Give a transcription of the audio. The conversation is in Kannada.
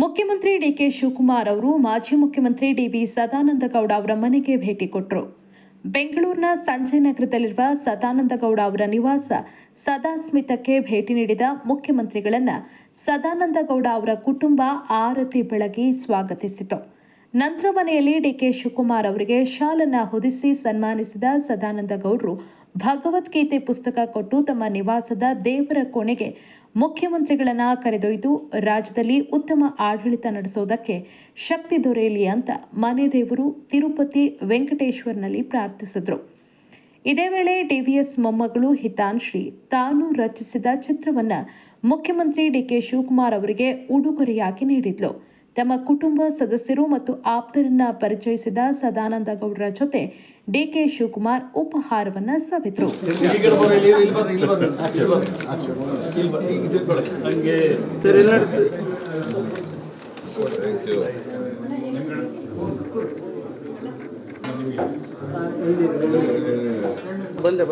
ಮುಖ್ಯಮಂತ್ರಿ ಡಿಕೆ ಶಿವಕುಮಾರ್ ಅವರು ಮಾಜಿ ಮುಖ್ಯಮಂತ್ರಿ ಡಿವಿ ಸದಾನಂದಗೌಡ ಅವರ ಮನೆಗೆ ಭೇಟಿ ಕೊಟ್ಟರು. ಬೆಂಗಳೂರಿನ ಸಂಜಯನಗರದಲ್ಲಿರುವ ಸದಾನಂದಗೌಡ ಅವರ ನಿವಾಸ ಸದಾಸ್ಮಿತಕ್ಕೆ ಭೇಟಿ ನೀಡಿದ ಮುಖ್ಯಮಂತ್ರಿಗಳನ್ನ ಸದಾನಂದಗೌಡ ಅವರ ಕುಟುಂಬ ಆರತಿ ಬೆಳಗಿ ಸ್ವಾಗತಿಸಿತು. ನಂತರ ಮನೆಯಲ್ಲಿ ಡಿಕೆ ಶಿವಕುಮಾರ್ ಅವರಿಗೆ ಶಾಲನ್ನ ಹೊದಿಸಿ ಸನ್ಮಾನಿಸಿದ ಸದಾನಂದಗೌಡರು ಭಗವದ್ಗೀತೆ ಪುಸ್ತಕ ಕೊಟ್ಟು ತಮ್ಮ ನಿವಾಸದ ದೇವರ ಕೋಣೆಗೆ ಮುಖ್ಯಮಂತ್ರಿಗಳನ್ನ ಕರೆದೊಯ್ದು ರಾಜ್ಯದಲ್ಲಿ ಉತ್ತಮ ಆಡಳಿತ ನಡೆಸೋದಕ್ಕೆ ಶಕ್ತಿ ದೊರೆಯಲಿ ಅಂತ ಮನೆ ದೇವರು ತಿರುಪತಿ ವೆಂಕಟೇಶ್ವರನಲ್ಲಿ ಪ್ರಾರ್ಥಿಸಿದ್ರು. ಇದೇ ವೇಳೆ ಡಿವಿಎಸ್ ಮೊಮ್ಮಗಳು ಹಿತಾಂಶ್ರೀ ತಾನು ರಚಿಸಿದ ಚಿತ್ರವನ್ನ ಮುಖ್ಯಮಂತ್ರಿ ಡಿಕೆ ಶಿವಕುಮಾರ್ ಅವರಿಗೆ ಉಡುಗೊರೆಯಾಗಿ ನೀಡಿದ್ಲು. ತಮ್ಮ ಕುಟುಂಬ ಸದಸ್ಯರು ಮತ್ತು ಆಪ್ತರನ್ನ ಪರಿಚಯಿಸಿದ ಸದಾನಂದಗೌಡರ ಜೊತೆ ಡಿಕೆ ಶಿವಕುಮಾರ್ ಉಪಹಾರವನ್ನ ಸವಿದ್ರು. ಬಂದೆ